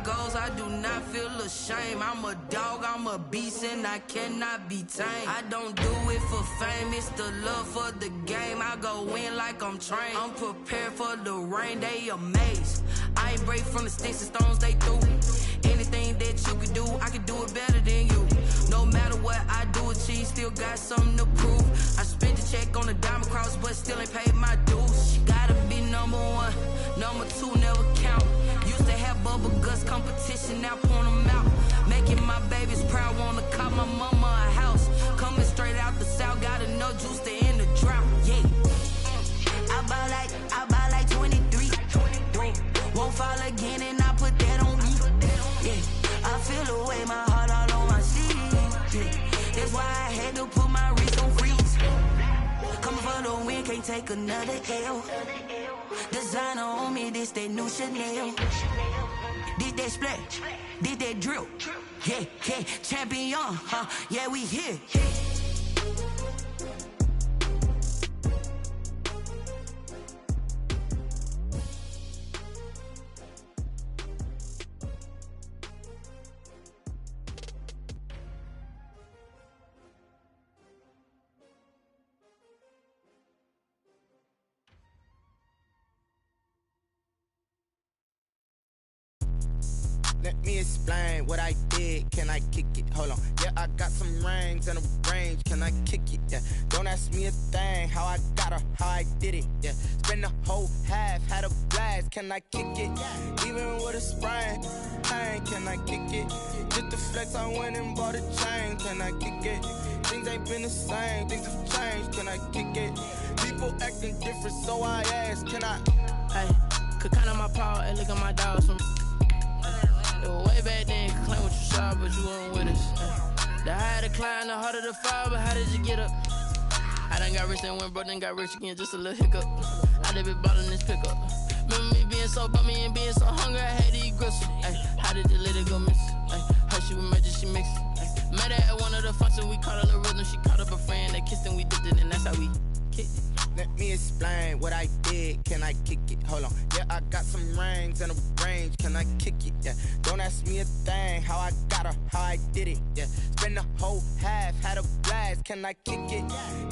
goals, I do not feel ashamed. I'm a dog, I'm a beast, and I cannot be tamed. I don't do it for fame, it's the love for the game. I go in like I'm trained. I'm prepared for the rain, they amazed. I ain't break from the sticks and stones they threw. Anything that you can do, I can do it better than you. No matter what I do achieve, still got something to prove. I spent the check on the diamond cross, but still ain't paid my dues. She gotta be number one, number two never count. Used to have bubble guts competition, now point them out. Making my babies proud, wanna call my mama a house. Coming straight out the south, got enough juice to end the drought. Yeah, I buy like 23. Won't fall again, and I put that on me. Yeah, I feel the way, my heart all on my sleeve. Yeah, that's why I had to put my wrist on freeze. Coming for the win, can't take another L. Designer on me, this that new Chanel. Did that splash, did that drill. Yeah, yeah, champion, yeah, we here. Let me explain what I did, can I kick it? Hold on, yeah, I got some rings and a range, can I kick it? Yeah, don't ask me a thing, how I got her, how I did it. Yeah, spend the whole half, had a blast, can I kick it? Even with a sprain, pain, can I kick it? Just the flex, I went and bought a chain, can I kick it? Things ain't been the same, things have changed, can I kick it? People acting different, so I ask, can I? Hey, could count on my power and look at my dogs from. It was way back then, could claim what you saw, but you weren't with us. The higher the climb, the harder the fall, but how did you get up? I done got rich and went broke, then got rich again, just a little hiccup. I done been bought in this pickup. Remember me being so bummy and being so hungry, I had to eat gristle. Ay, how did the lady go miss? Ay, her she was magic, she mixed. Ay, met her at one of the functions, we caught a little rhythm, she caught up a friend, they kissed and we dipped it, and that's how we kicked it. Let me explain what I did, can I kick it? Hold on, yeah, I got some rings and a range, can I kick it? Yeah, don't ask me a thing, how I got her, how I did it. Yeah, spend the whole half, had a blast, can I kick it?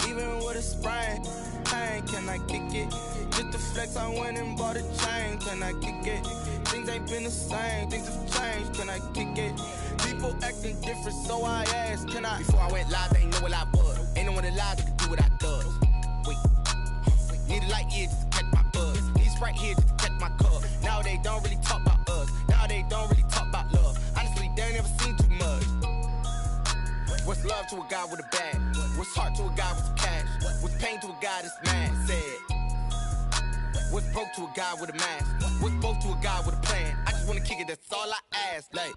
Even with a sprain, pain, can I kick it? Just the flex, I went and bought a chain, can I kick it? Things ain't been the same, things have changed, can I kick it? People acting different, so I ask, can I? Before I went live, they ain't know what I was. Ain't no one alive that could do what I does. Wait. Need a light here just to catch my buzz. Need Sprite here just to catch my cup. Now they don't really talk about us. Now they don't really talk about love. Honestly, they ain't never seen too much. What's love to a guy with a bag? What's heart to a guy with some cash? What's pain to a guy that's mad? Said. What's broke to a guy with a mask? What's broke to a guy with a plan? I just wanna kick it, that's all I ask. Like,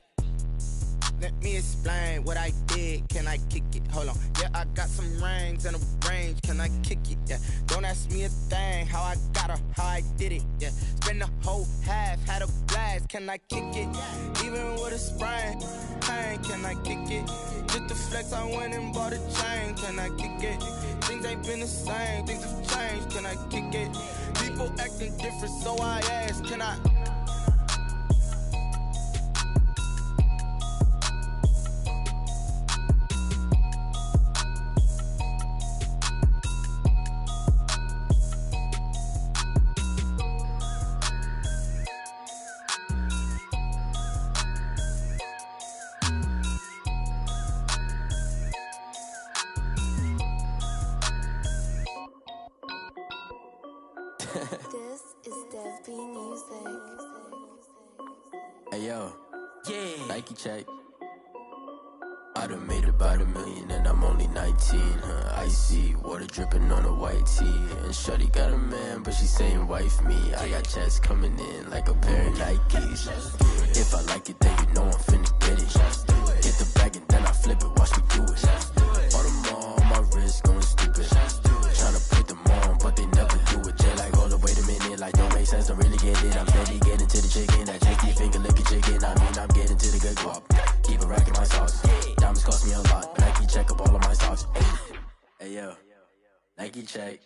let me explain what I did, can I kick it? Hold on, yeah, I got some rings and a range, can I kick it? Yeah, don't ask me a thing, how I got her, how I did it. Yeah, spend the whole half, had a blast, can I kick it? Even with a sprain, pain, can I kick it? Just the flex, I went and bought a chain, can I kick it? Things ain't been the same, things have changed, can I kick it? People acting different, so I ask, can I? This is Dev B Music. Hey yo, Yeah. Nike check. I done made about $1 million and I'm only 19. Icy water dripping on a white tee. And shorty got a man, but she saying wife me. I got checks coming in like a pair of Nikes. If I like it, then you know I'm finna get it. Get the bag and then I flip it, watch me do it. All them all on my wrist going stupid. Tryna put them on, but they never do it. Jay like, hold up, wait a minute, like don't make sense, don't really get it. I'm steady getting to the chicken, that tasty finger licking chicken. I mean, I'm getting to the good guap. Keep it racking my sauce. Diamonds cost me a lot. Nike check up all of my socks. Hey yo, Nike check.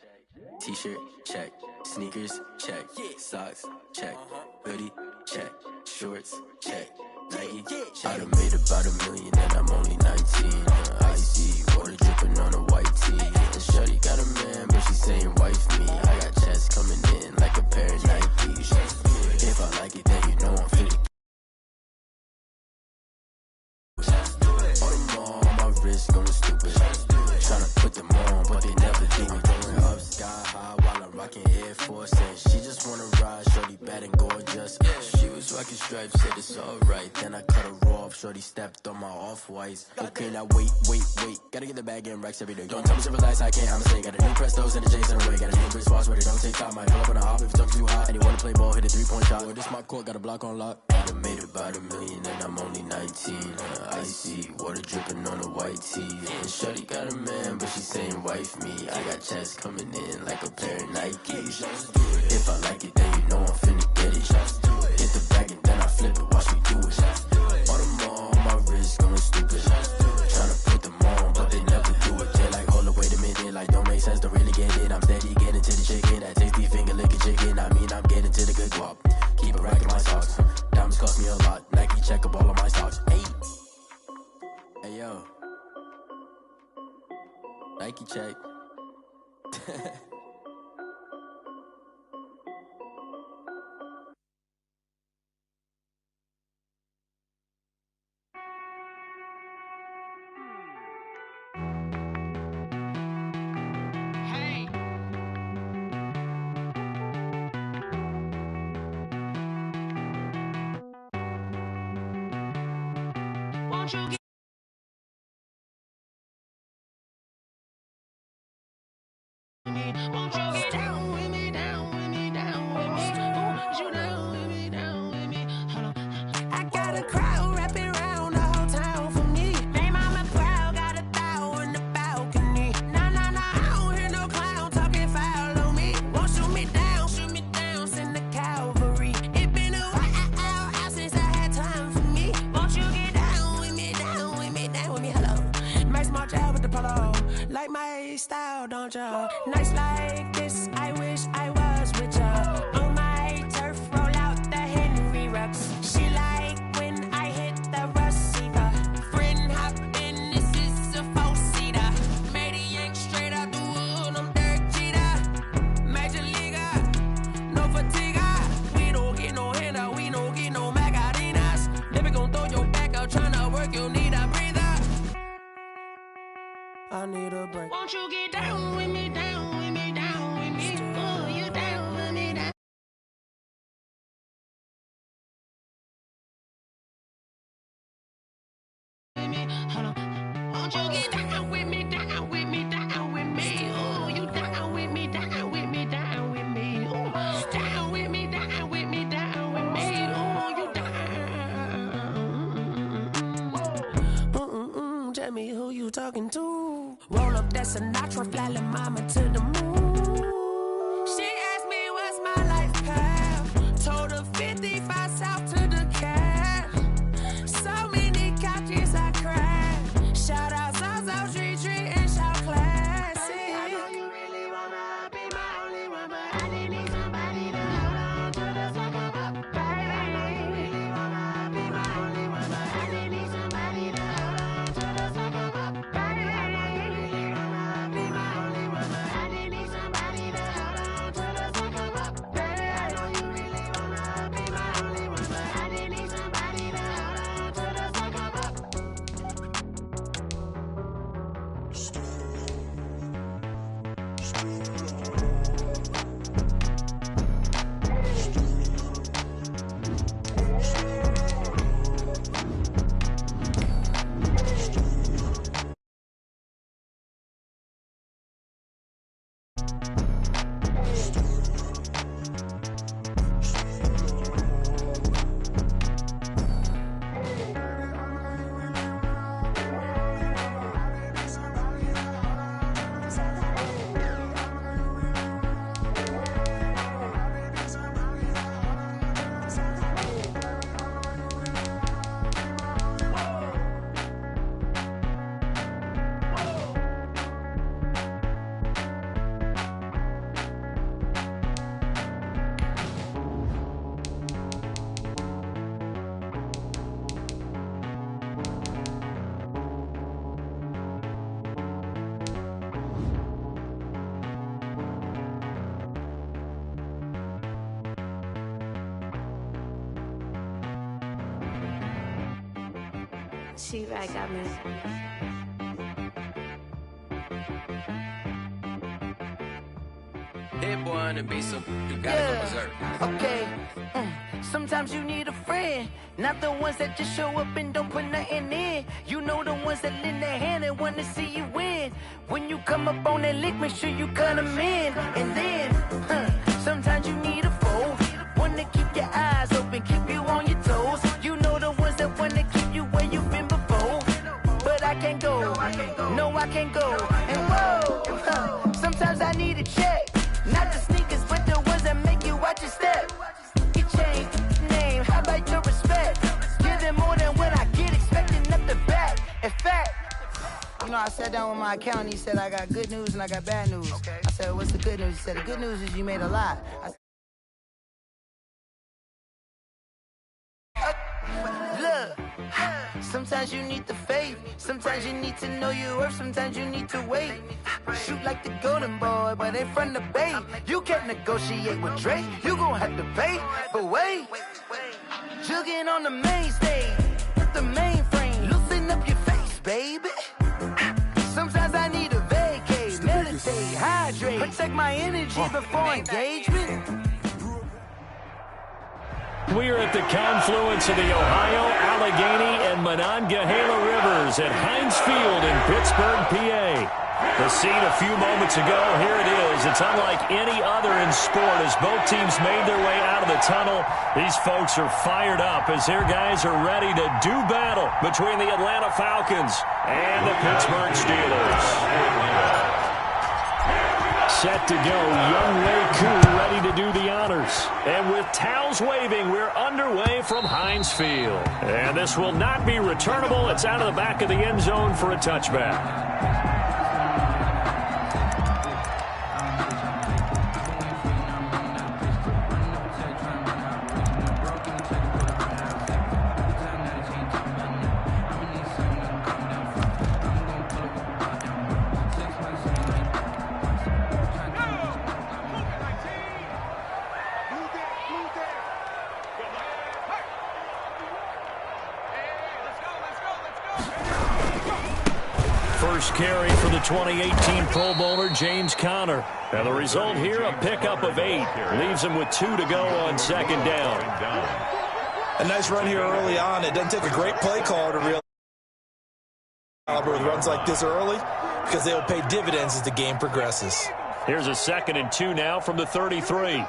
T-shirt check. Sneakers check. Socks check. Hoodie check. Shorts check. I done made about $1 million and I'm only 19. Icy water dripping on a white tee. And shorty got a man, but she saying wife me. I got checks coming in like a pair of Nikes. If I like it, then you know I'm finna. All them on my wrist going stupid. Tryna put them on, but they never do it. Going up sky high while I'm rocking Air Force. And she just wanna ride, shorty bad and gorgeous. She was rocking stripes, said it's alright. Then I cut her off, shorty stepped on my off-whites. Okay, now wait. Gotta get the bag and racks every day. Don't tell me simple lies, I can't, I'ma say. Got a new Prestos and a J's in a way. Got a new Chris Foss, but it don't take time. I pull up on a hop if it's too hot. And you wanna play ball, hit a 3-point shot. Or this my court, got a block on lock. I done made about $1 million and I'm only 19. Icy water dripping on a white tee. And shorty got a man, but she saying wife me. I got checks coming in like a pair of Nikes. If I like it, then you know I'm finna get it. Hit the bag and then I flip it, watch me do it. All them on my wrist going stupid. Tryna put them on, but they never do it. They like, hold up, wait a minute, like don't make sense, don't really get it. I'm steady getting to the chicken, that tasty finger licking chicken. I mean, I'm getting to the good guap. Keep a rack in my socks. Diamonds cost me a lot. Nike check up all of my stocks. Hey yo, Nike check. Won't you get me? Won't you get down with me, down with me, down with me? Ooh, you down with me, down with me? Hold on. I got a crowd wrapping around the whole town for me. They mama proud, got a thou in the balcony. Nah, I don't hear no clown talking foul on me. Won't shoot me down, send the cavalry. It been a while since I had time for me. Won't you get down with me, down with me, down with me? Hello. Nice small job with the polo. Like my style, don't ya? Nice like this, I wish I was with ya. On my turf, roll out the Henry Rux. She like when I hit the receiver. Friend hop in, this is a four-seater. Made a yank straight out the wood, I'm Derek Jeter. Major leaguer, no fatigue. We don't get no handout, we don't get no Macarinas. Never gon' throw your back out, tryna work, you need a breather. I need a break. Won't you get down with me, down with me, down with me? Oh, you down with me, down with me? Hold on. Won't you get down with me, down with me, down with me? Oh, you down with me, down with me, down with me? Oh, down with me, down with me, down with me? Oh, you down. Tell me who you talking to. Roll up that Sinatra, fly la mama to the moon. She asked me what's my life path. Told her 55 south to the cat. So many couches I cried. Shout out South Street and shout classic. I know you really wanna be my only one, but I didn't need somebody to hold on to the fuck up, baby. I know you really wanna be my only one, but I didn't need somebody to hold on to the fuck up, baby. I know you really wanna be my only one, but I didn't need somebody She right got me. Hit one and be some. You gotta go berserk. Okay. Sometimes you need a friend, not the ones that just show up and don't put nothing in. You know the ones that lend their hand and want to see you win. When you come up on that lick, make sure you cut them in. And then, sometimes you need a foe, one to keep your eyes open, keep you on your toes. You know the ones that want to keep you where you've been before. But I can't go, no I can't go. And whoa, sometimes I need a check. Not the sneakers, but the ones that make you watch your step. Your chain, name, how about your respect? Give them more than what I get, expecting up the back. In fact, you know, I sat down with my accountant, he said I got good news and I got bad news. Okay. I said, what's the good news? He said, the good news is you made a lot. Look, sometimes you need the faith, sometimes you need to know your worth, sometimes you need to wait. Shoot like the golden boy, but in front of the bay. You can't negotiate with Drake, you gon' have to pay. But wait, jugging on the main stage, the mainframe, loosen up your face, baby. Sometimes I need a vacate, meditate, hydrate, protect my energy before engagement. We are at the confluence of the Ohio, Allegheny, and Monongahela Rivers at Heinz Field in Pittsburgh, PA. The scene a few moments ago, here it is. It's unlike any other in sport as both teams made their way out of the tunnel. These folks are fired up as their guys are ready to do battle between the Atlanta Falcons and the Pittsburgh Steelers. Set to go, Young Wei Koo ready to do the honors. And with towels waving, we're underway from Heinz Field. And this will not be returnable. It's out of the back of the end zone for a touchback. First carry for the 2018 Pro Bowler, James Conner. And the result here, a pickup of 8. Leaves him with 2 to go on second down. A nice run here early on. It doesn't take a great play call to realize with runs like this early because they will pay dividends as the game progresses. Here's a 2nd and 2 now from the 33.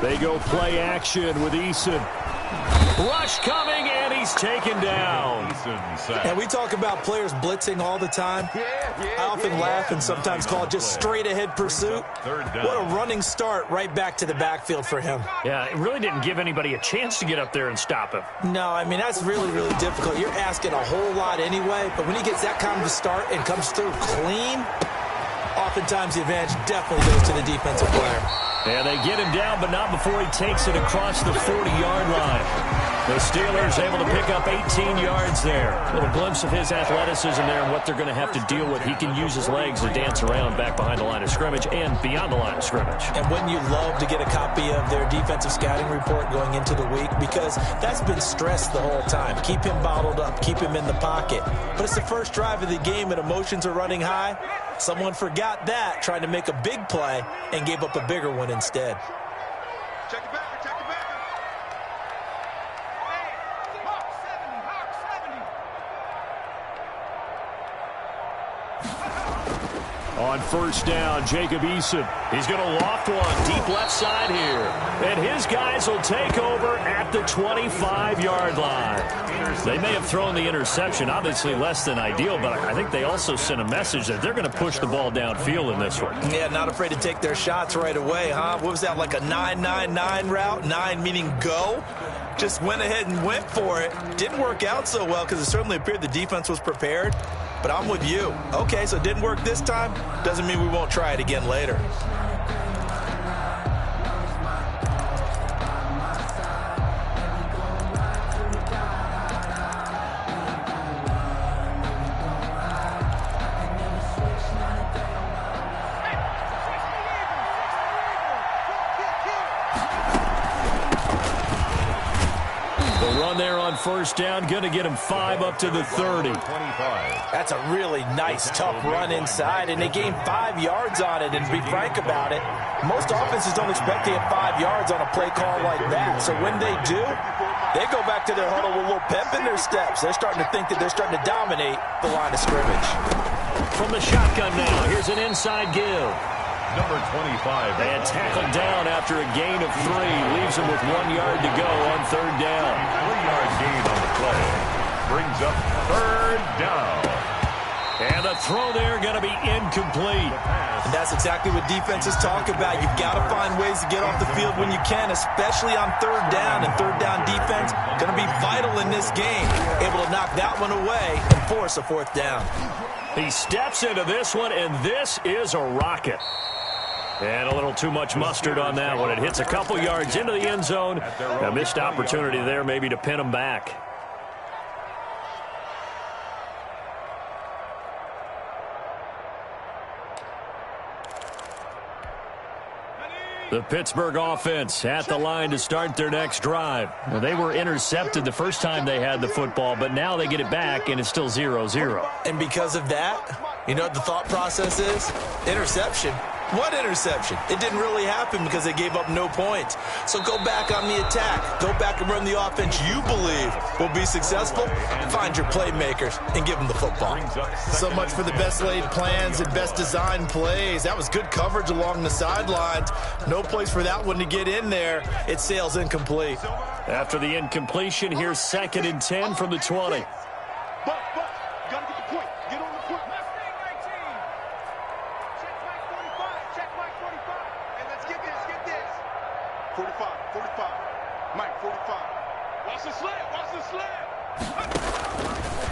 They go play action with Eason. Rush coming, and he's taken down. And we talk about players blitzing all the time. I often laugh and sometimes call it just straight-ahead pursuit. What a running start right back to the backfield for him. Yeah, it really didn't give anybody a chance to get up there and stop him. No, I mean, that's really, really difficult. You're asking a whole lot anyway, but when he gets that kind of a start and comes through clean, oftentimes the advantage definitely goes to the defensive player. And they get him down, but not before he takes it across the 40-yard line. The Steelers able to pick up 18 yards there. A little glimpse of his athleticism there and what they're going to have to deal with. He can use his legs to dance around back behind the line of scrimmage and beyond the line of scrimmage. And wouldn't you love to get a copy of their defensive scouting report going into the week? Because that's been stressed the whole time. Keep him bottled up. Keep him in the pocket. But it's the first drive of the game and emotions are running high. Someone forgot that, trying to make a big play, and gave up a bigger one instead. Check it back. On first down, Jacob Eason. He's going to loft one deep left side here. And his guys will take over at the 25-yard line. They may have thrown the interception, obviously less than ideal, but I think they also sent a message that they're going to push the ball downfield in this one. Yeah, not afraid to take their shots right away, huh? What was that, like a 9-9-9 route? 9 meaning go? Just went ahead and went for it. Didn't work out so well because it certainly appeared the defense was prepared. But I'm with you. Okay, so it didn't work this time. Doesn't mean we won't try it again later. Run there on first down. Going to get him 5 up to the 30. That's a really nice, tough run inside, and they gained 5 yards on it. And to be frank about it, most offenses don't expect to get 5 yards on a play call like that. So when they do, they go back to their huddle with a little pep in their steps. They're starting to think that they're starting to dominate the line of scrimmage. From the shotgun now, here's an inside give. Number 25. And tackled down after a gain of 3. Leaves him with 1 yard to go on third down. 3-yard gain on the play. Brings up third down. And the throw there going to be incomplete. And that's exactly what defenses talk about. You've got to find ways to get off the field when you can, especially on third down. And third down defense going to be vital in this game. Able to knock that one away and force a fourth down. He steps into this one, and this is a rocket. And a little too much mustard on that one. It hits a couple yards into the end zone. A missed opportunity there maybe to pin him back. The Pittsburgh offense at the line to start their next drive. Well, they were intercepted the first time they had the football, but now they get it back, and it's still 0-0. And because of that, you know what the thought process is? Interception. What interception? It didn't really happen because they gave up no points. So go back on the attack. Go back and run the offense you believe will be successful. Find your playmakers and give them the football. So much for the best laid plans and best designed plays. That was good coverage along the sidelines. No place for that one to get in there. It sails incomplete. After the incompletion, here's 2nd and 10 from the 20.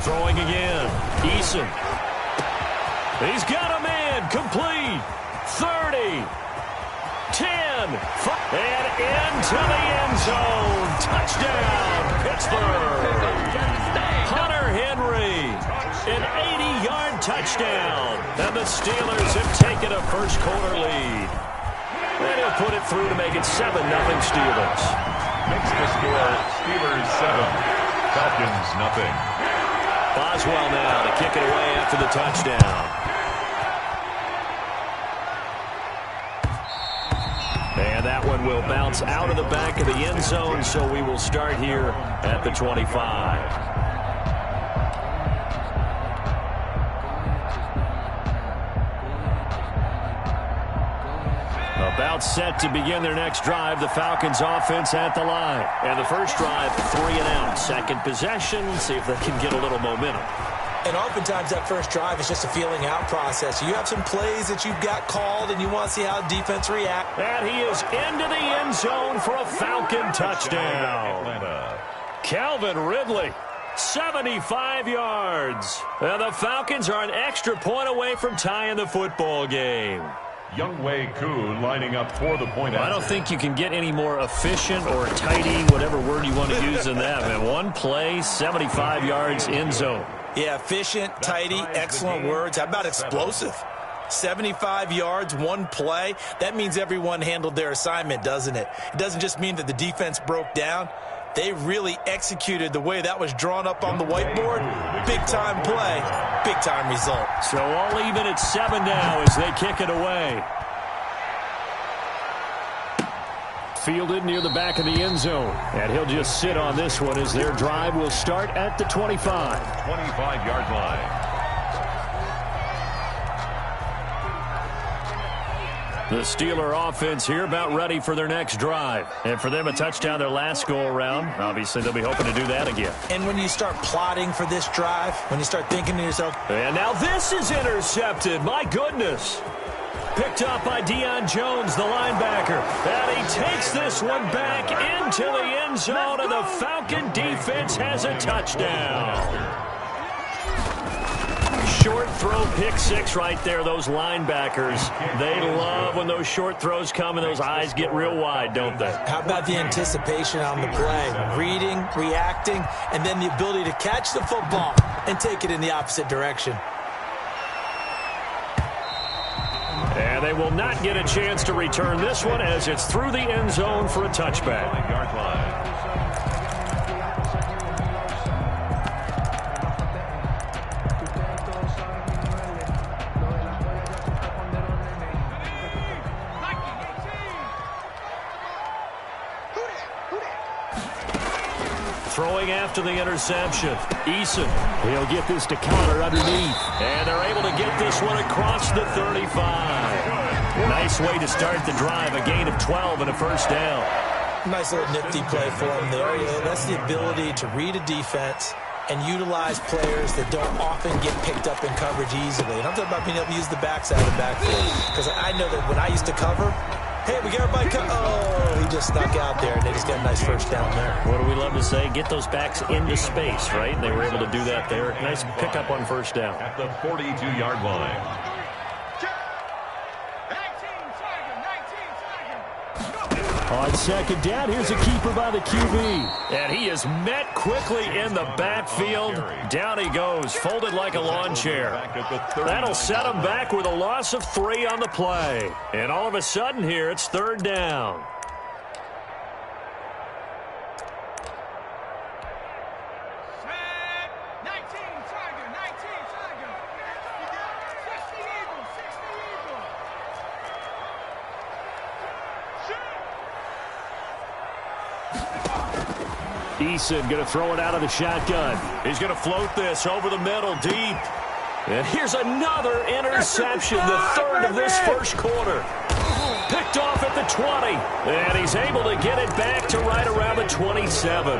Throwing again. Eason. He's got a man. Complete. 30. 10. And into the end zone. Touchdown, Pittsburgh. Hunter Henry. An 80-yard touchdown. And the Steelers have taken a first-quarter lead. And he'll put it through to make it 7-0 Steelers. Makes the score Steelers 7. Falcons 0. Boswell now to kick it away after the touchdown. And that one will bounce out of the back of the end zone, so we will start here at the 25. About set to begin their next drive, the Falcons offense at the line. And the first drive, 3 and out. Second possession, see if they can get a little momentum. And oftentimes that first drive is just a feeling out process. You have some plays that you've got called, and you want to see how defense react. And he is into the end zone for a Falcon touchdown. Calvin Ridley, 75 yards. And the Falcons are an extra point away from tying the football game. Younghoe Koo lining up for the point. I don't think you can get any more efficient or tidy, whatever word you want to use in that, man. One play, 75 yards, end zone. Yeah, efficient, tidy, excellent words. How about explosive? 75 yards, one play. That means everyone handled their assignment, doesn't it? It doesn't just mean that the defense broke down. They really executed the way that was drawn up on the whiteboard. Big-time play, big-time result. So all even at 7 now as they kick it away. Fielded near the back of the end zone. And he'll just sit on this one as their drive will start at the 25. 25-yard line. The Steeler offense here about ready for their next drive. And for them, a touchdown their last go-around. Obviously, they'll be hoping to do that again. And when you start plotting for this drive, when you start thinking to yourself... And now this is intercepted. My goodness. Picked up by Deion Jones, the linebacker. And he takes this one back into the end zone, and the Falcon defense has a touchdown. Short throw, pick six right there. Those linebackers, they love when those short throws come and those eyes get real wide, don't they? How about the anticipation on the play? Reading, reacting, and then the ability to catch the football and take it in the opposite direction. And they will not get a chance to return this one as it's through the end zone for a touchback. throwing after the interception. Eason. He'll get this to counter underneath. And they're able to get this one across the 35. Nice way to start the drive. A gain of 12 and a first down. Nice little nifty play for him there. That's the ability to read a defense and utilize players that don't often get picked up in coverage easily. And I'm talking about being able to use the backside of the backfield. Because I know that when I used to cover, hey, we got everybody oh, he just snuck out there, and they just got a nice first down there. What do we love to say? Get those backs into space, right? And they were able to do that there. Nice pickup on first down. At the 42-yard line. On second down, here's a keeper by the QB. And he is met quickly in the backfield. Down he goes, folded like a lawn chair. That'll set him back with a loss of 3 on the play. And all of a sudden here, it's third down. Eason going to throw it out of the shotgun. He's going to float this over the middle deep. And here's another interception, the third of this first quarter. Picked off at the 20. And he's able to get it back to right around the 27.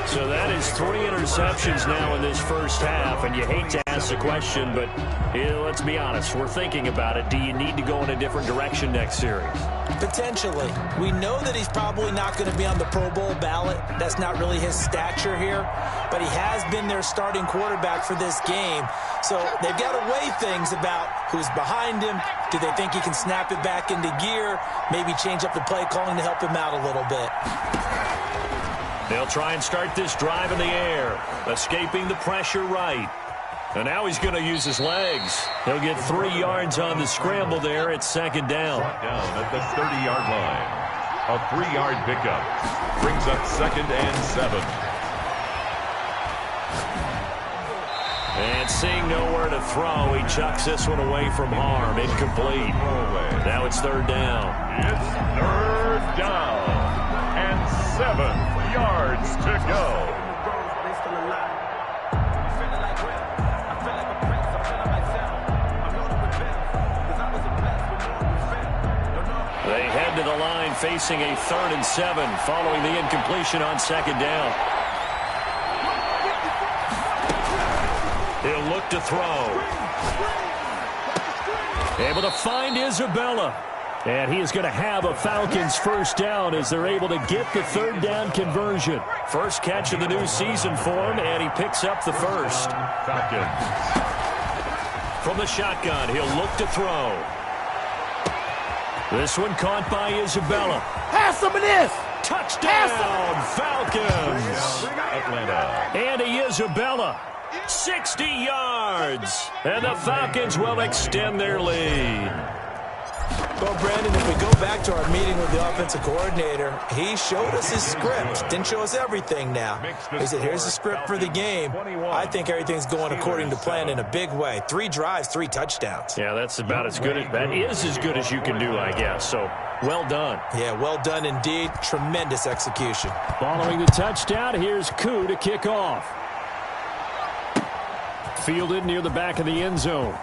So that is 3 interceptions now in this first half. And you hate to ask the question, but let's be honest. We're thinking about it. Do you need to go in a different direction next series? Potentially. We know that he's probably not going to be on the Pro Bowl ballot. That's not really his stature here. But he has been their starting quarterback for this game. So they've got to weigh things about who's behind him. Do they think he can snap it back into gear? Maybe change up the play calling to help him out a little bit. They'll try and start this drive in the air, escaping the pressure right. And now he's going to use his legs. He'll get 3 yards on the scramble there at second down. Down at the 30-yard line. A 3-yard pickup. Brings up 2nd and 7. And seeing nowhere to throw, he chucks this one away from harm. Incomplete. Now it's third down. It's third down. And 7 yards to go. They head to the line facing a 3rd and 7 following the incompletion on second down. He'll look to throw. Able to find Isabella. And he is going to have a Falcons first down as they're able to get the third down conversion. First catch of the new season for him, and he picks up the first. Falcons. From the shotgun, he'll look to throw. This one caught by Isabella. Have some of this. Touchdown, Falcons. Atlanta. Andy Isabella, 60 yards. And the Falcons will extend their lead. Well, Brandon, if we go back to our meeting with the offensive coordinator, he showed us his script. Didn't show us everything now. He said, here's the script for the game. I think everything's going according to plan in a big way. 3 drives, 3 touchdowns. Yeah, that's about as good as, that is as good as you can do, I guess. So, well done. Yeah, well done indeed. Tremendous execution. Following the touchdown, here's Koo to kick off. Fielded near the back of the end zone.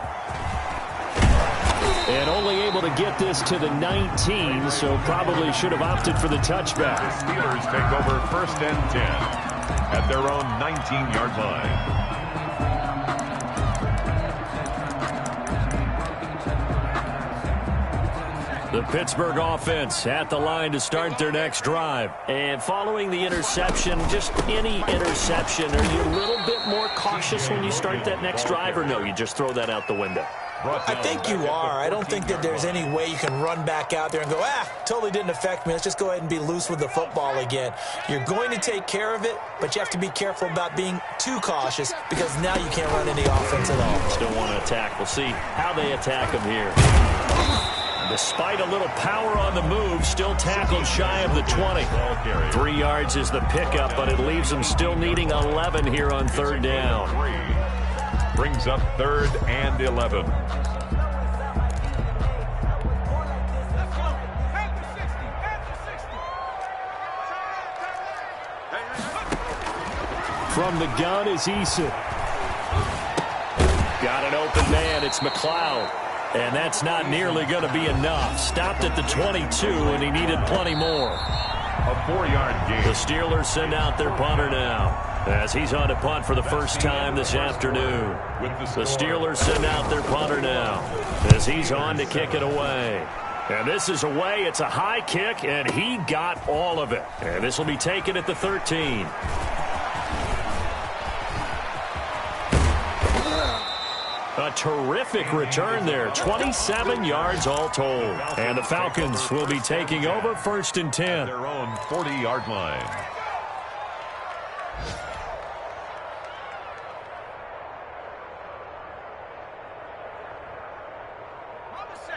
And only able to get this to the 19, so probably should have opted for the touchback. The Steelers take over 1st and 10 at their own 19-yard line. The Pittsburgh offense at the line to start their next drive. And following the interception, just any interception, are you a little bit more cautious when you start that next drive, or no, you just throw that out the window? I think you are. I don't think that there's any way you can run back out there and go, totally didn't affect me. Let's just go ahead and be loose with the football again. You're going to take care of it, but you have to be careful about being too cautious because now you can't run any offense at all. Still want to attack. We'll see how they attack him here. Despite a little power on the move, still tackled shy of the 20. 3 yards is the pickup, but it leaves them still needing 11 here on third down. Brings up 3rd and 11. From the gun is Eason. Got an open man. It's McLeod. And that's not nearly going to be enough. Stopped at the 22, and he needed plenty more. A 4-yard gain. The Steelers send out their punter now, as he's on to punt for the first time this afternoon. The Steelers send out their punter now, as he's on to kick it away. And this is away. It's a high kick, and he got all of it. And this will be taken at the 13. A terrific return there. 27 yards all told. And the Falcons will be taking over 1st and 10. Their own 40-yard line.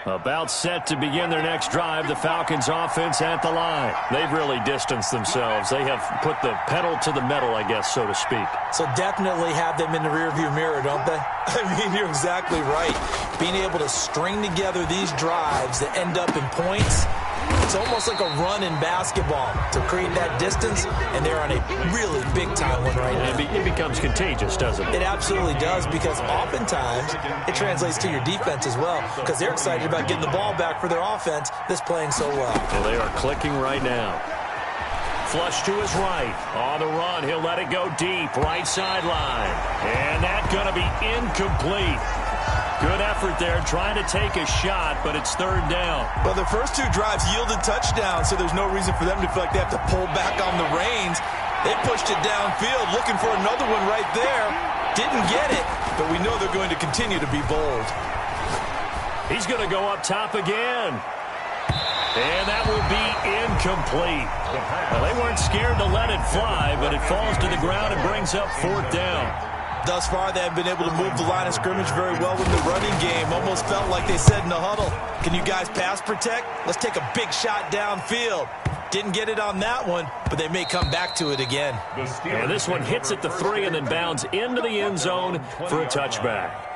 About set to begin their next drive, the Falcons offense at the line. They've really distanced themselves. They have put the pedal to the metal, I guess, so to speak. So definitely have them in the rearview mirror, don't they? I mean, you're exactly right. Being able to string together these drives that end up in points, it's almost like a run in basketball to create that distance, and they're on a really big-time one right now. It becomes contagious, doesn't it? It absolutely does, because oftentimes it translates to your defense as well, because they're excited about getting the ball back for their offense that's playing so well. Well, they are clicking right now. Flush to his right. On the run, he'll let it go deep, right sideline. And that's going to be incomplete. Good effort there, trying to take a shot, but it's 3rd down. Well, the first 2 drives yielded touchdowns, so there's no reason for them to feel like they have to pull back on the reins. They pushed it downfield, looking for another one right there. Didn't get it, but we know they're going to continue to be bold. He's going to go up top again. And that will be incomplete. Well, they weren't scared to let it fly, but it falls to the ground and brings up 4th down. Thus far, they have been able to move the line of scrimmage very well with the running game. Almost felt like they said in the huddle, can you guys pass protect? Let's take a big shot downfield. Didn't get it on that one, but they may come back to it again. And this one hits at the 3 and then bounds into the end zone for a touchback.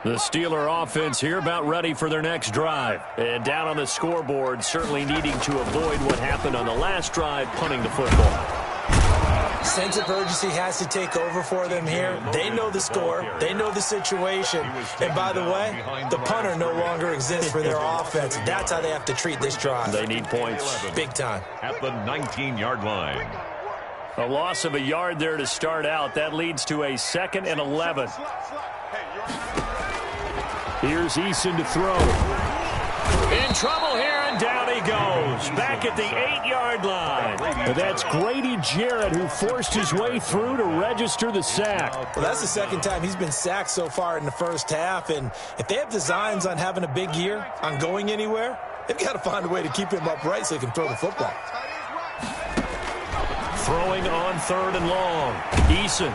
The Steeler offense here about ready for their next drive. And down on the scoreboard, certainly needing to avoid what happened on the last drive, punting the football. Sense of urgency has to take over for them here. They know the score. They know the situation. And by the way, the punter no longer exists for their offense. That's how they have to treat this drive. They need points. Big time. At the 19-yard line. A loss of a yard there to start out. That leads to a 2nd and 11. Here's Eason to throw. In trouble here, and down he goes. Back at the 8-yard line. And that's Grady Jarrett, who forced his way through to register the sack. Well, that's the 2nd time he's been sacked so far in the first half. And if they have designs on having a big year, on going anywhere, they've got to find a way to keep him upright so he can throw the football. Throwing on 3rd and long. Eason.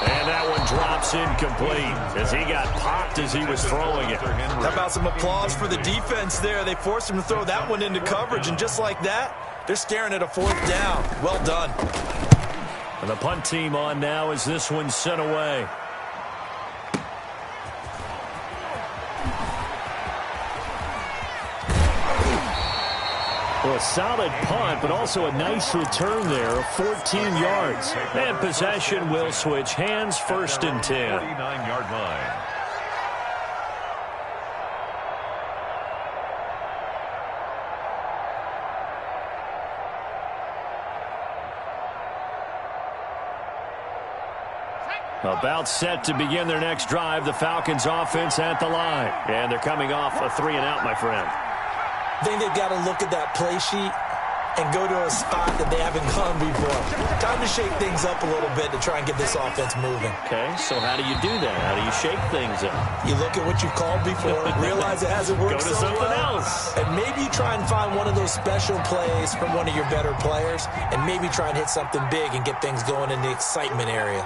And that one drops incomplete as he got popped as he was throwing it. How about some applause for the defense there? They forced him to throw that one into coverage, and just like that, they're staring at a 4th down. Well done. And the punt team on now as this one's sent away. Well, a solid punt, but also a nice return there of 14 yards. And possession will switch hands, 1st and 10. 49-yard line. About set to begin their next drive, the Falcons offense at the line. And they're coming off a 3-and-out, my friend. I think they've got to look at that play sheet and go to a spot that they haven't gone before. Time to shake things up a little bit to try and get this offense moving. Okay, so how do you do that? How do you shake things up? You look at what you've called before, realize it hasn't worked so well. Go to something else. And maybe you try and find one of those special plays from one of your better players, and maybe try and hit something big and get things going in the excitement area.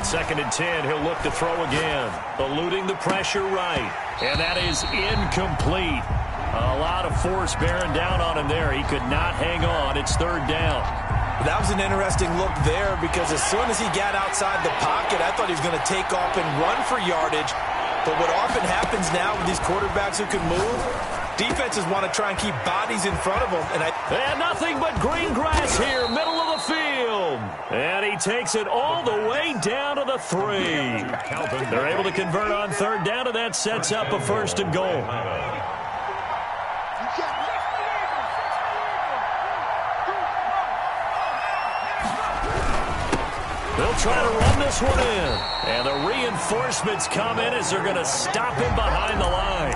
2nd and 10, he'll look to throw again. Eluding the pressure right. And that is incomplete. A lot of force bearing down on him there. He could not hang on. It's 3rd down. That was an interesting look there because as soon as he got outside the pocket, I thought he was going to take off and run for yardage. But what often happens now with these quarterbacks who can move, defenses want to try and keep bodies in front of them. And nothing but green grass here, middle of the field. And he takes it all the way down to the 3. They're able to convert on 3rd down, and that sets up a 1st and goal. They'll try to run this one in. And the reinforcements come in as they're going to stop him behind the line.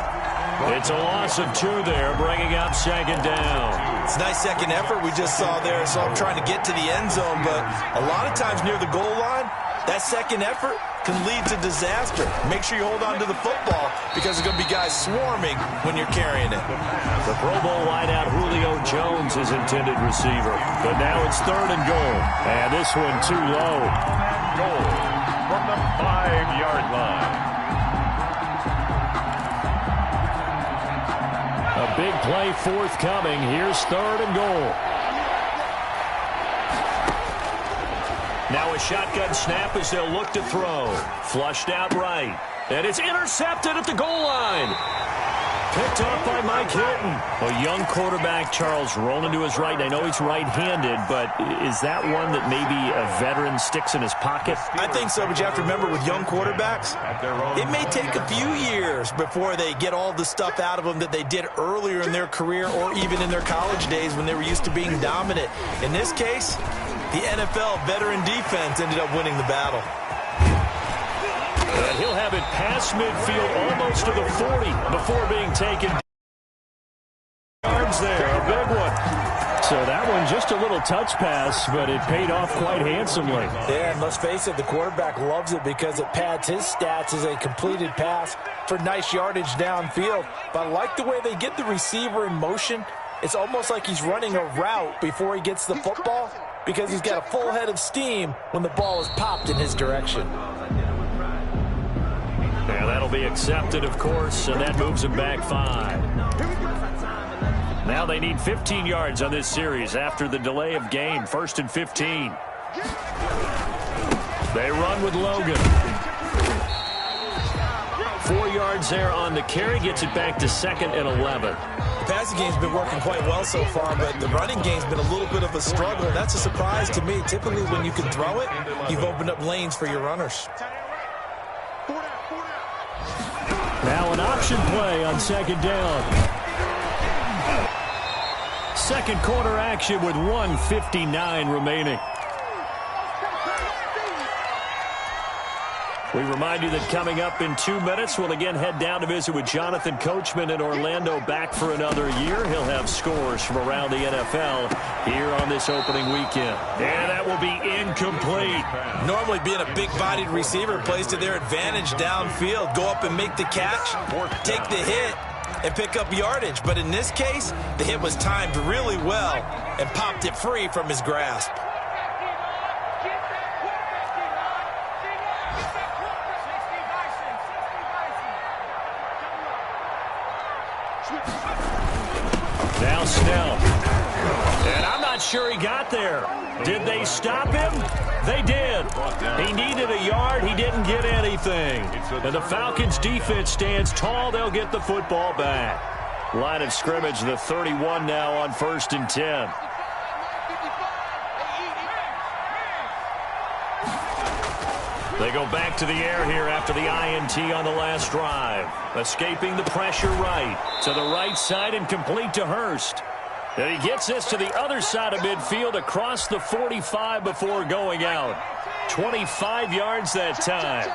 It's a loss of 2 there, bringing up 2nd down. It's a nice second effort we just saw there. So I'm trying to get to the end zone, but a lot of times near the goal line, that second effort can lead to disaster. Make sure you hold on to the football because there's going to be guys swarming when you're carrying it. The Pro Bowl wideout Julio Jones is intended receiver. But now it's 3rd and goal. And this one too low. Goal from the 5-yard line. A big play forthcoming. Here's 3rd and goal. Now a shotgun snap as they'll look to throw. Flushed out right. And it's intercepted at the goal line. Picked off by Mike Hilton. A young quarterback, Charles, rolling to his right. I know he's right-handed, but is that one that maybe a veteran sticks in his pocket? I think so, but you have to remember with young quarterbacks, it may take a few years before they get all the stuff out of them that they did earlier in their career or even in their college days when they were used to being dominant. In this case, the NFL veteran defense ended up winning the battle. And he'll have it past midfield almost to the 40 before being taken. Yards there, a big one. So that one just a little touch pass, but it paid off quite handsomely. Yeah, and let's face it, the quarterback loves it because it pads his stats as a completed pass for nice yardage downfield. But I like the way they get the receiver in motion. It's almost like he's running a route before he gets the football because he's got a full head of steam when the ball is popped in his direction. Yeah, that'll be accepted, of course, and that moves him back 5. Now they need 15 yards on this series after the delay of game. 1st and 15. They run with Logan. 4 yards there on the carry. Gets it back to 2nd and 11. The passing game's been working quite well so far, but the running game's been a little bit of a struggle. That's a surprise to me. Typically, when you can throw it, you've opened up lanes for your runners. Now an option play on 2nd down. Second quarter action with 1:59 remaining. We remind you that coming up in 2 minutes, we'll again head down to visit with Jonathan Coachman in Orlando, back for another year. He'll have scores from around the NFL here on this opening weekend. And that will be incomplete. Normally being a big-bodied receiver plays to their advantage downfield. Go up and make the catch, take the hit, and pick up yardage. But in this case, the hit was timed really well and popped it free from his grasp. Now Snell. And I'm not sure he got there. Did they stop him? They did. He needed a yard. He didn't get anything. And the Falcons defense stands tall. They'll get the football back. Line of scrimmage, the 31 now on 1st and 10. They go back to the air here after the INT on the last drive. Escaping the pressure right. To the right side and complete to Hurst. And he gets this to the other side of midfield across the 45 before going out. 25 yards that time.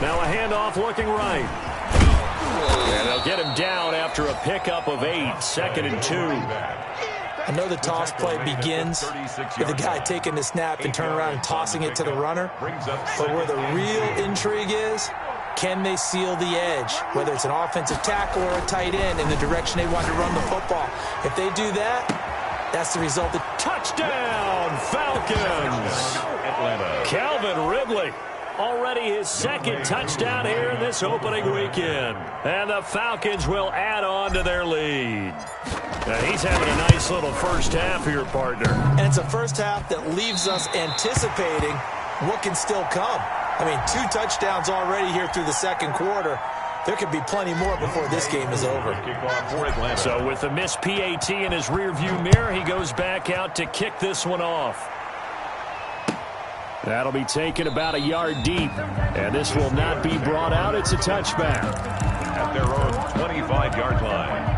Now a handoff looking right. And they'll get him down after a pickup of 8. 2nd and 2. I know the toss play begins with the guy taking the snap and turning around and tossing it to the runner. But where the real intrigue is, can they seal the edge, whether it's an offensive tackle or a tight end, in the direction they want to run the football? If they do that, that's the result. Touchdown, Falcons! Atlanta. Calvin Ridley. Already his second touchdown here in this opening weekend. And the Falcons will add on to their lead. Now he's having a nice little first half here, partner. And it's a first half that leaves us anticipating what can still come. I mean, 2 touchdowns already here through the second quarter. There could be plenty more before this game is over. So with the missed PAT in his rearview mirror, he goes back out to kick this one off. That'll be taken about a yard deep, and this will not be brought out. It's a touchback. At their own 25-yard line.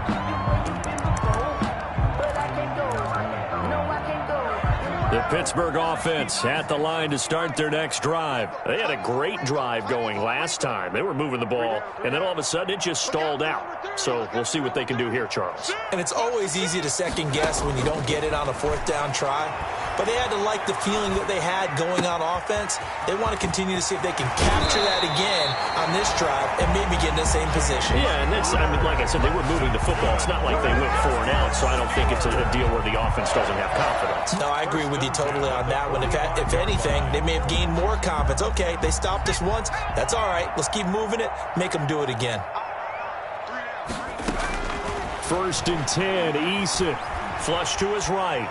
The Pittsburgh offense at the line to start their next drive. They had a great drive going last time. They were moving the ball, and then all of a sudden it just stalled out. So we'll see what they can do here, Charles. And it's always easy to second guess when you don't get it on a 4th down try. But they had to like the feeling that they had going on offense. They want to continue to see if they can capture that again on this drive and maybe get in the same position. Yeah, and that's, I mean, like I said, they were moving the football. It's not like they went 4 and out, so I don't think it's a deal where the offense doesn't have confidence. No, I agree with you totally on that one. If anything, they may have gained more confidence. Okay, they stopped us once. That's all right. Let's keep moving it. Make them do it again. 1st and 10, Eason. Flush to his right.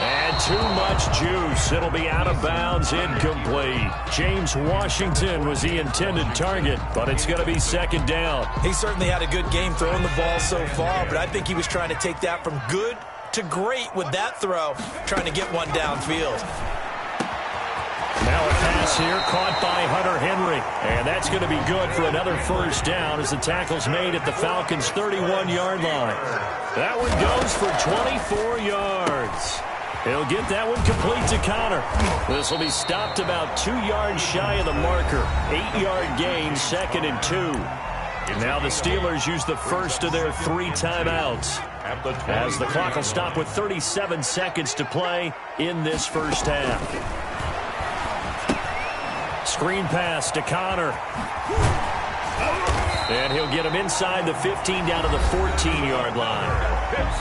And too much juice. It'll be out of bounds, incomplete. James Washington was the intended target, but it's going to be 2nd down. He certainly had a good game throwing the ball so far, but I think he was trying to take that from good to great with that throw, trying to get one downfield. Now a pass here caught by Hunter Henry, and that's going to be good for another 1st down as the tackle's made at the Falcons' 31-yard line. That one goes for 24 yards. He'll get that one complete to Connor. This will be stopped about 2 yards shy of the marker. 8-yard gain, 2nd and 2. Now the Steelers use the first of their 3 timeouts, as the clock will stop with 37 seconds to play in this first half. Screen pass to Connor. And he'll get him inside the 15 down to the 14-yard line.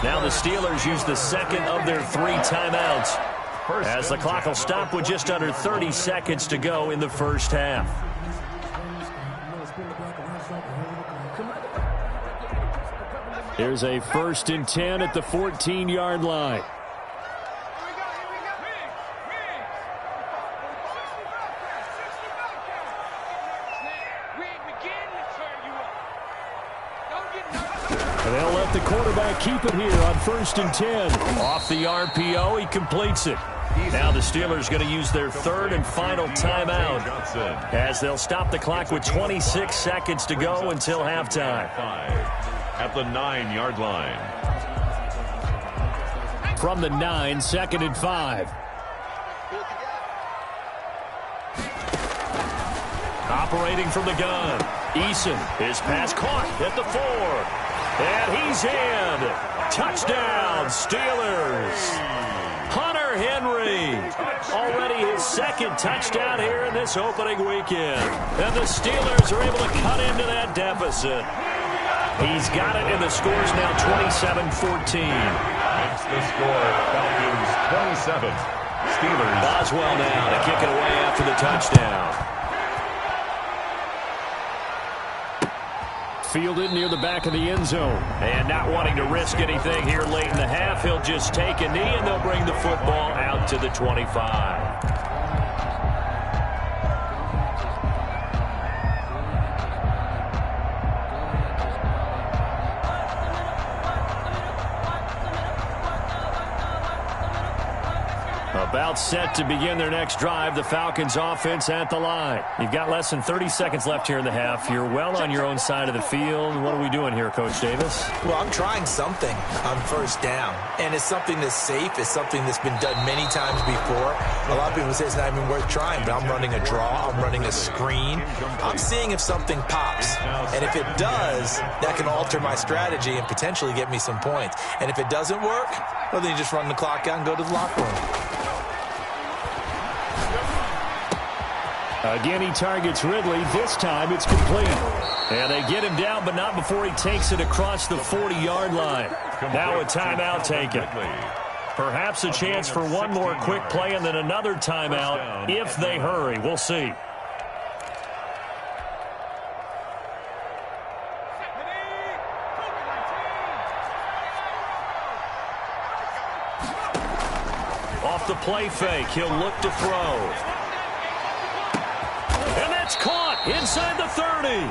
Now the Steelers use the 2nd of their 3 timeouts, as the clock will stop with just under 30 seconds to go in the first half. Here's a 1st and 10 at the 14-yard line. And they'll let the quarterback keep it here on 1st and 10. Off the RPO, he completes it. Now the Steelers going to use their 3rd and final timeout, as they'll stop the clock with 26 seconds to go until halftime. At the 9-yard line. From the 9, 2nd and 5. Operating from the gun. Eason, his pass caught at the 4. And he's in. Touchdown, Steelers. Hunter Henry. Already his 2nd touchdown here in this opening weekend. And the Steelers are able to cut into that deficit. He's got it, and the score's now 27-14. That's the score. Falcons 27. Steelers. Boswell now to kick it away after the touchdown. Fielded near the back of the end zone. And not wanting to risk anything here late in the half, he'll just take a knee, and they'll bring the football out to the 25. About set to begin their next drive. The Falcons offense at the line. You've got less than 30 seconds left here in the half. You're well on your own side of the field. What are we doing here, Coach Davis? Well, I'm trying something on 1st down. And it's something that's safe. It's something that's been done many times before. A lot of people say it's not even worth trying, but I'm running a draw. I'm running a screen. I'm seeing if something pops. And if it does, that can alter my strategy and potentially get me some points. And if it doesn't work, well, then you just run the clock out and go to the locker room. Again, he targets Ridley. This time it's complete. And they get him down, but not before he takes it across the 40-yard line. Now a timeout taken. Perhaps a chance for one more quick play and then another timeout if they hurry. We'll see. Off the play fake, he'll look to throw. And that's caught inside the 30.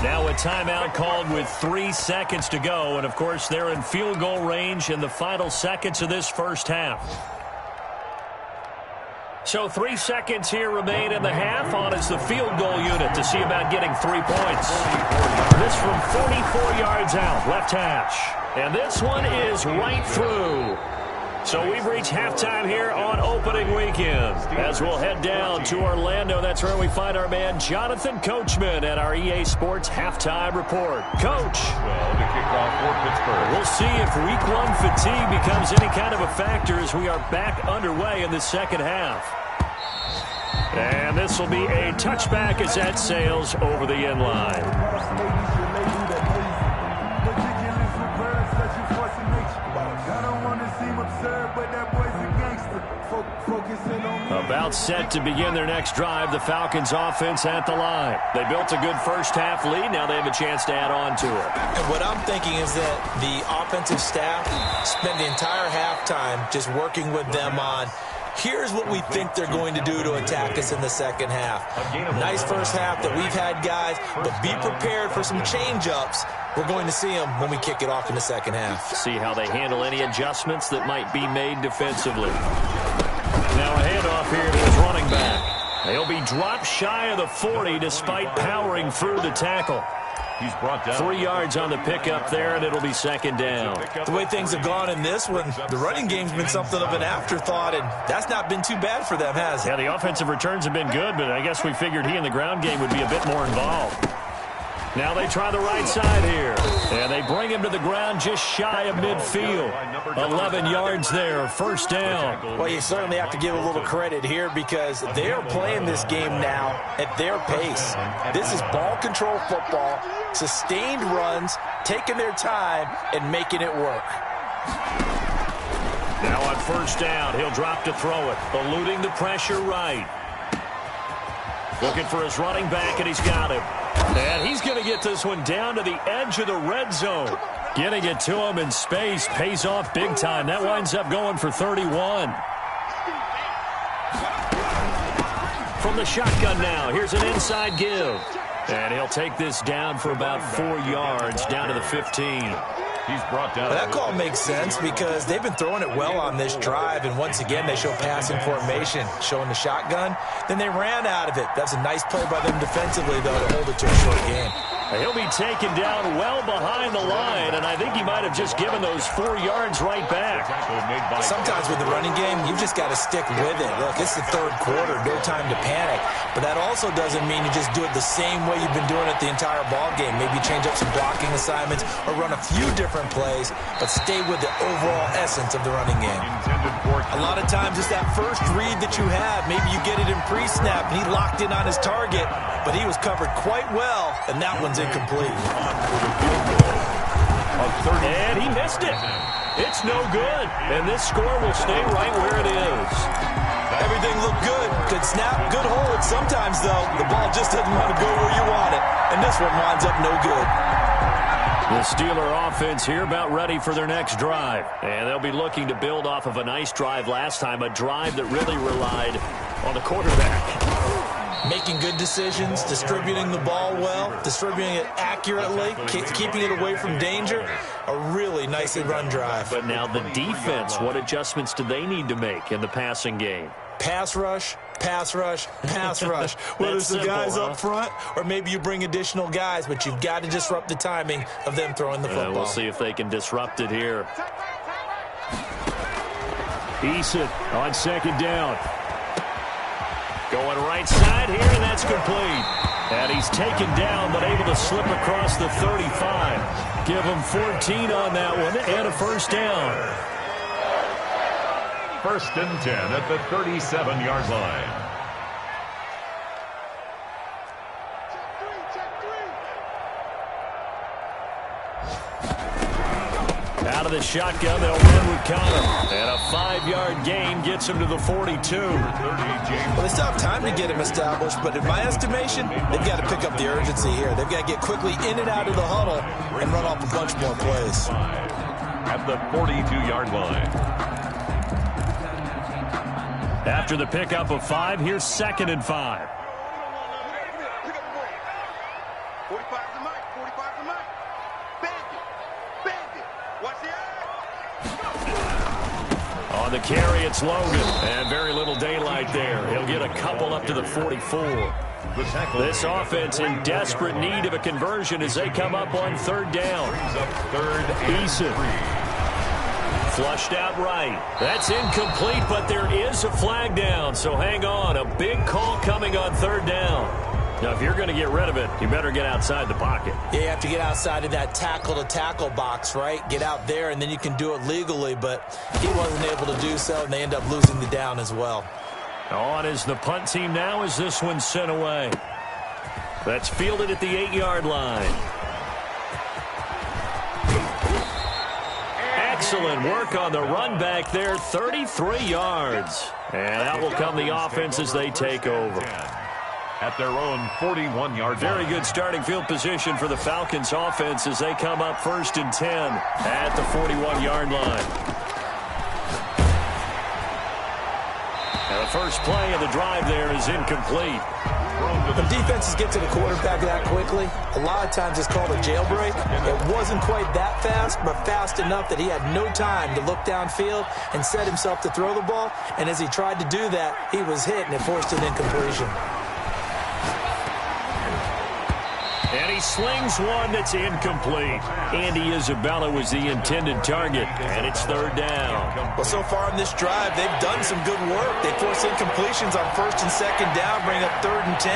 Now a timeout called with 3 seconds to go. And, of course, they're in field goal range in the final seconds of this first half. So 3 seconds here remain in the half. On is the field goal unit to see about getting 3 points. This from 44 yards out, left hash. And this one is right through. So we've reached halftime here on opening weekend. As we'll head down to Orlando, that's where we find our man Jonathan Coachman at our EA Sports Halftime Report. Coach. Well, to kick off for Pittsburgh. We'll see if week one fatigue becomes any kind of a factor as we are back underway in the second half. And this will be a touchback as that sails over the end line. About set to begin their next drive, the Falcons offense at the line. They built a good first half lead. Now they have a chance to add on to it. And what I'm thinking is that the offensive staff spent the entire halftime just working with them on, here's what we think they're going to do to attack us in the second half. Nice first half that we've had, guys, but be prepared for some change-ups. We're going to see them when we kick it off in the second half. See how they handle any adjustments that might be made defensively. Now a handoff here to his running back. He'll be dropped shy of the 40 despite powering through the tackle. He's brought down 3 yards on the pickup there, and it'll be second down. The way things have gone in this one, the running game's been something of an afterthought, and that's not been too bad for them, has it? Yeah, the offensive returns have been good, but I guess we figured he in the ground game would be a bit more involved. Now they try the right side here, and they bring him to the ground just shy of midfield. 11 yards there, first down. Well, you certainly have to give a little credit here because they are playing this game now at their pace. This is ball control football, sustained runs, taking their time, and making it work. Now on first down, he'll drop to throw it, eluding the pressure right. Looking for his running back, and he's got him. And he's going to get this one down to the edge of the red zone. Getting it to him in space pays off big time. That winds up going for 31. From the shotgun now, here's an inside give. And he'll take this down for about 4 yards, down to the 15. He's brought down. Well, that call makes sense because they've been throwing it well on this drive, and once again they show passing formation, showing the shotgun. Then they ran out of it. That's a nice play by them defensively, though, to hold it to a short game. He'll be taken down well behind the line, and I think he might have just given those 4 yards right back. Sometimes with the running game, you've just got to stick with it. Look, it's the third quarter, no time to panic. But that also doesn't mean you just do it the same way you've been doing it the entire ball game. Maybe change up some blocking assignments or run a few different plays, but stay with the overall essence of the running game. A lot of times it's that first read that you have. Maybe you get it in pre-snap, and he locked in on his target, but he was covered quite well, and that one's incomplete. And he missed it. It's no good. And this score will stay right where it is. Everything looked good. Good snap, good hold. Sometimes, though, the ball just doesn't want to go where you want it. And this one winds up no good. The Steeler offense here about ready for their next drive. And they'll be looking to build off of a nice drive last time, a drive that really relied on the quarterback. Making good decisions, distributing the ball well, distributing it accurately, keeping it away from danger. A really nicely run drive. But now the defense, what adjustments do they need to make in the passing game? Pass rush, pass rush, pass rush. Whether it's the guys up front or maybe you bring additional guys, but you've got to disrupt the timing of them throwing the football. We'll see if they can disrupt it here. Eason on second down. Going right side here, and that's complete. And he's taken down, but able to slip across the 35. Give him 14 on that one, and a first down. First and 10 at the 37-yard line. Out of the shotgun, they'll run with Connor. And a 5-yard gain gets him to the 42. Well, they still have time to get him established, but in my estimation, they've got to pick up the urgency here. They've got to get quickly in and out of the huddle and run off a bunch more plays. At the 42-yard line. After the pickup of 5, here's 2nd and 5. 45 to Mike. 45 to Mike. Bandit. Watch the eye. On the carry, it's Logan. And very little daylight there. He'll get a couple up to the 44. This offense in desperate need of a conversion as they come up on 3rd down. Eason. Flushed out right. That's incomplete, but there is a flag down. So hang on. A big call coming on 3rd down. Now, if you're going to get rid of it, you better get outside the pocket. Yeah, you have to get outside of that tackle-to-tackle box, right? Get out there, and then you can do it legally, but he wasn't able to do so, and they end up losing the down as well. On is the punt team now as this one's sent away. That's fielded at the 8-yard line. Excellent work on the run back there, 33 yards. And out will come the offense as they take over. At their own 41-yard line. Very good starting field position for the Falcons offense as they come up 1st and 10 at the 41-yard line. And the first play of the drive there is incomplete. When defenses get to the quarterback that quickly, a lot of times it's called a jailbreak. It wasn't quite that fast, but fast enough that he had no time to look downfield and set himself to throw the ball. And as he tried to do that, he was hit and it forced an incompletion. And he slings one that's incomplete. Andy Isabella was the intended target, and it's 3rd down. Well, so far in this drive, they've done some good work. They force incompletions on 1st and 2nd down, bring up 3rd and 10.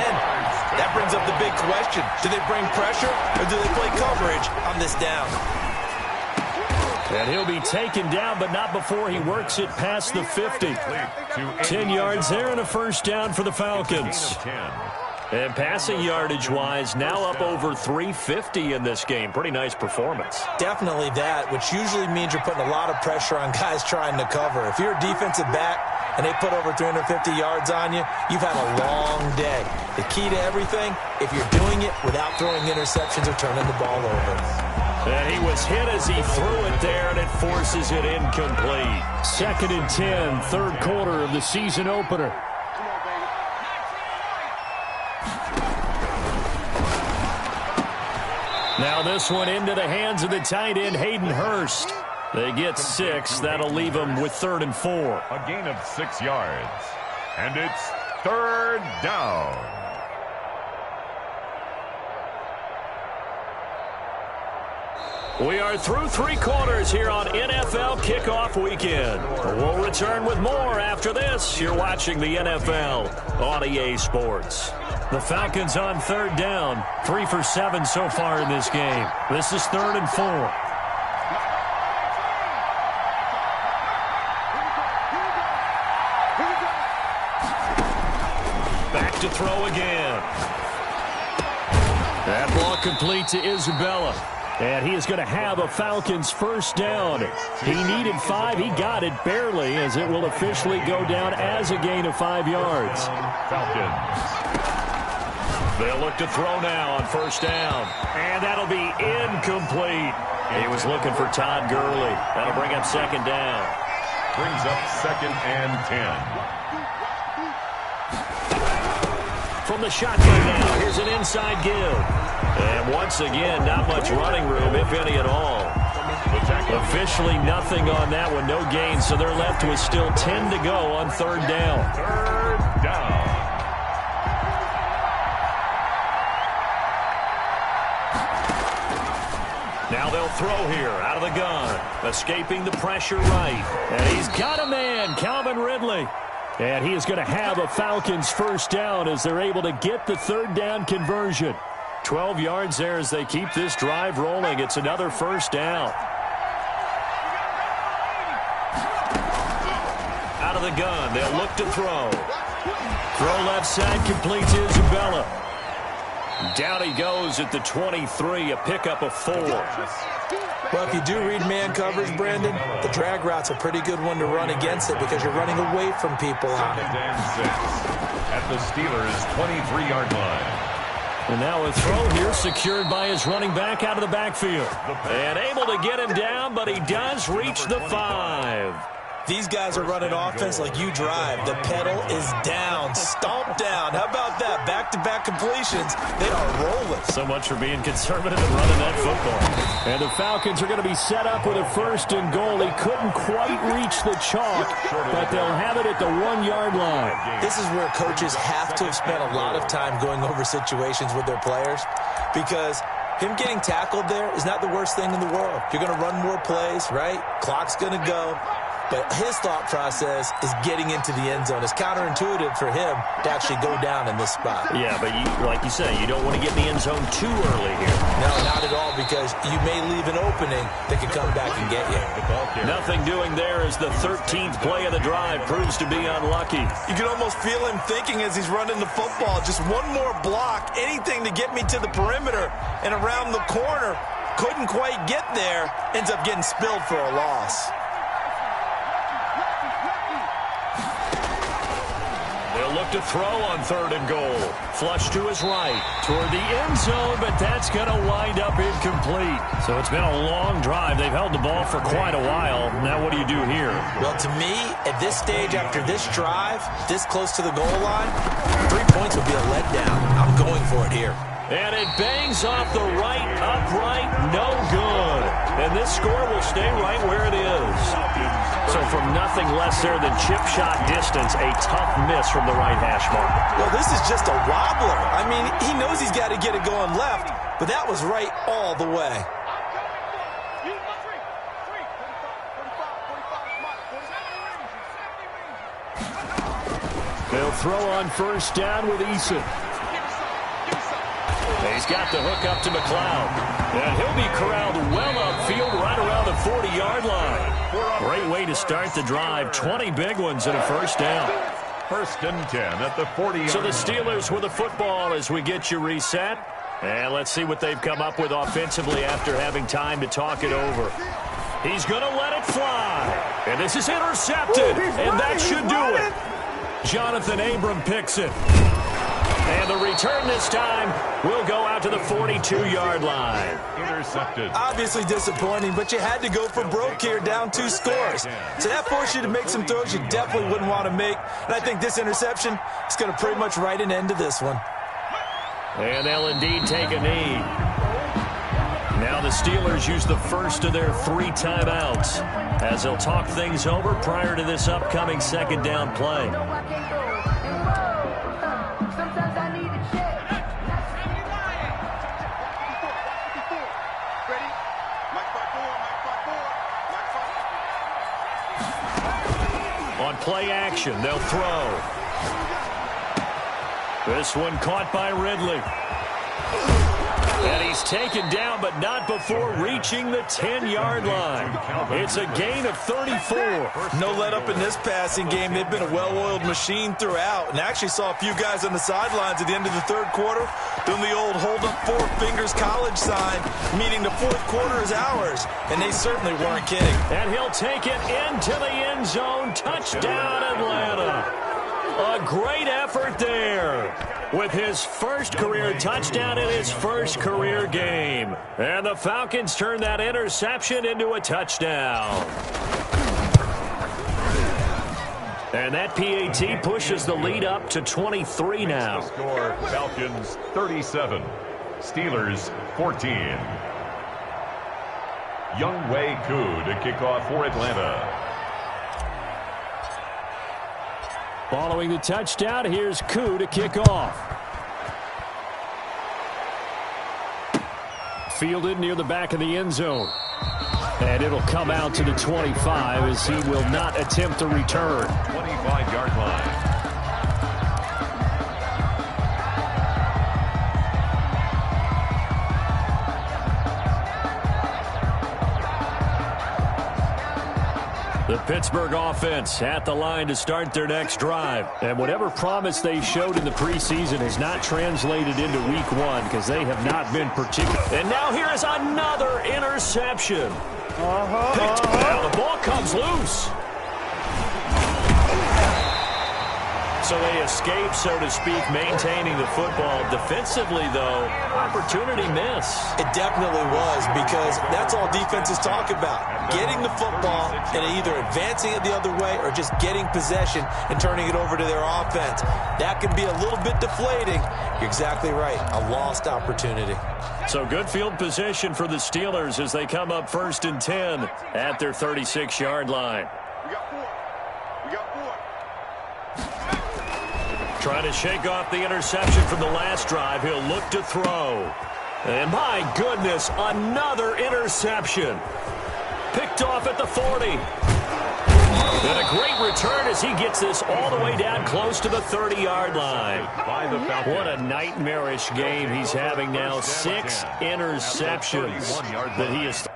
That brings up the big question. Do they bring pressure, or do they play coverage on this down? And he'll be taken down, but not before he works it past the 50. 10 yards there and a 1st down for the Falcons. And passing yardage-wise, now up over 350 in this game. Pretty nice performance. Definitely that, which usually means you're putting a lot of pressure on guys trying to cover. If you're a defensive back and they put over 350 yards on you, you've had a long day. The key to everything, if you're doing it without throwing interceptions or turning the ball over. And he was hit as he threw it there, and it forces it incomplete. 2nd and 10, 3rd quarter of the season opener. Now this one into the hands of the tight end, Hayden Hurst. They get 6. That'll leave them with 3rd and 4. A gain of 6 yards. And it's 3rd down. We are through 3 quarters here on NFL Kickoff Weekend. We'll return with more after this. You're watching the NFL on EA Sports. The Falcons on 3rd down. 3 for 7 so far in this game. This is 3rd and 4. Back to throw again. That ball complete to Isabella. And he is going to have a Falcons 1st down. He needed 5. He got it barely as it will officially go down as a gain of 5 yards. Falcons. They'll look to throw now on 1st down. And that'll be incomplete. He was looking for Todd Gurley. That'll bring up 2nd down. Brings up 2nd and 10. From the shotgun now, here's an inside give. And once again, not much running room, if any at all. Officially nothing on that one, no gain, so they're left with still 10 to go on 3rd down. 3rd down. Now they'll throw here out of the gun. Escaping the pressure right. And he's got a man, Calvin Ridley. And he is going to have a Falcons 1st down as they're able to get the 3rd down conversion. 12 yards there as they keep this drive rolling. It's another 1st down. Out of the gun, they'll look to throw. Throw left side, complete to Isabella. Down he goes at the 23, a pickup of 4. Well, if you do read man coverage, Brandon, the drag route's a pretty good one to run against it because you're running away from people on it. 2nd and 6 at the Steelers' 23-yard line. And now a throw here secured by his running back out of the backfield. And able to get him down, but he does reach the 5. These guys are running offense like you drive. The pedal is down, stomp down. How about that? Back-to-back completions. They are rolling. So much for being conservative and running that football. And the Falcons are going to be set up with a 1st and goal. He couldn't quite reach the chalk, but they'll have it at the 1-yard line. This is where coaches have to have spent a lot of time going over situations with their players because him getting tackled there is not the worst thing in the world. You're going to run more plays, right? Clock's going to go. But his thought process is getting into the end zone. It's counterintuitive for him to actually go down in this spot. Yeah, but like you say, you don't want to get in the end zone too early here. No, not at all, because you may leave an opening that could come back and get you. Nothing doing there as the 13th play of the drive proves to be unlucky. You can almost feel him thinking as he's running the football, just one more block, anything to get me to the perimeter and around the corner. Couldn't quite get there, ends up getting spilled for a loss. Look to throw on 3rd and goal. Flush to his right toward the end zone, but that's going to wind up incomplete. So it's been a long drive. They've held the ball for quite a while. Now what do you do here? Well, to me, at this stage after this drive, this close to the goal line, 3 points would be a letdown. I'm going for it here. And it bangs off the right upright, no good. And this score will stay right where it is. So from nothing less there than chip shot distance, a tough miss from the right hash mark. Well, this is just a wobbler. I mean, he knows he's got to get it going left, but that was right all the way. They'll throw on 1st down with Eason. He's got the hook up to McLeod. And he'll be corralled well upfield right around the 40-yard line. Great way to start the drive. 20 big ones and a 1st down. 1st and 10 at the 40-yard line. So the Steelers with the football as we get you reset. And let's see what they've come up with offensively after having time to talk it over. He's going to let it fly. And this is intercepted. And that should do it. Jonathan Abram picks it. And the return this time will go out to the 42-yard line. Intercepted. Obviously disappointing, but you had to go for broke here, down 2 scores. So that forced you to make some throws you definitely wouldn't want to make. And I think this interception is going to pretty much write an end to this one. And they'll indeed take a knee. Now the Steelers use the first of their 3 timeouts as they'll talk things over prior to this upcoming 2nd down play. On play action, they'll throw. This one caught by Ridley. And he's taken down, but not before reaching the 10-yard line. It's a gain of 34. No let up in this passing game. They've been a well-oiled machine throughout. And actually saw a few guys on the sidelines at the end of the 3rd quarter doing the old hold up 4 fingers college sign, meaning the 4th quarter is ours. And they certainly weren't kidding. And he'll take it into the end zone. Touchdown, Atlanta. A great effort there with his 1st career touchdown in his 1st career game. And the Falcons turn that interception into a touchdown. And that PAT pushes the lead up to 23 now. Score, Falcons 37, Steelers 14. Younghoe Koo to kick off for Atlanta. Following the touchdown, here's Koo to kick off. Fielded near the back of the end zone. And it'll come out to the 25 as he will not attempt a return. 25-yard line. The Pittsburgh offense at the line to start their next drive. And whatever promise they showed in the preseason has not translated into week one because they have not been particular. And now here is another interception. Now the ball comes loose. So they escape, so to speak, maintaining the football. Defensively, though, opportunity miss. It definitely was, because that's all defenses talk about. Getting the football and either advancing it the other way or just getting possession and turning it over to their offense. That can be a little bit deflating. You're exactly right. A lost opportunity. So good field position for the Steelers as they come up 1st and 10 at their 36-yard line. We got 4. We got 4. Trying to shake off the interception from the last drive. He'll look to throw. And my goodness, another interception. Picked off at the 40. And a great return as he gets this all the way down close to the 30-yard line. What a nightmarish game he's having now. 6 interceptions that he is.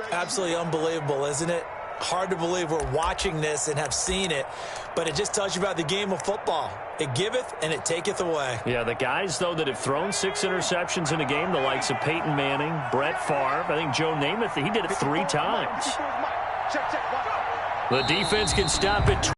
Absolutely unbelievable, isn't it? Hard to believe we're watching this and have seen it, but it just tells you about the game of football. It giveth and it taketh away. Yeah, the guys, though, that have thrown 6 interceptions in a game, the likes of Peyton Manning, Brett Favre, I think Joe Namath, he did it 3 times. The defense can stop it.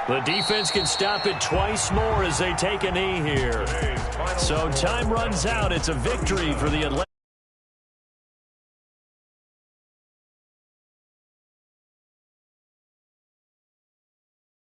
The defense can stop it twice more as they take a knee here. So time runs out. It's a victory for the Atlanta.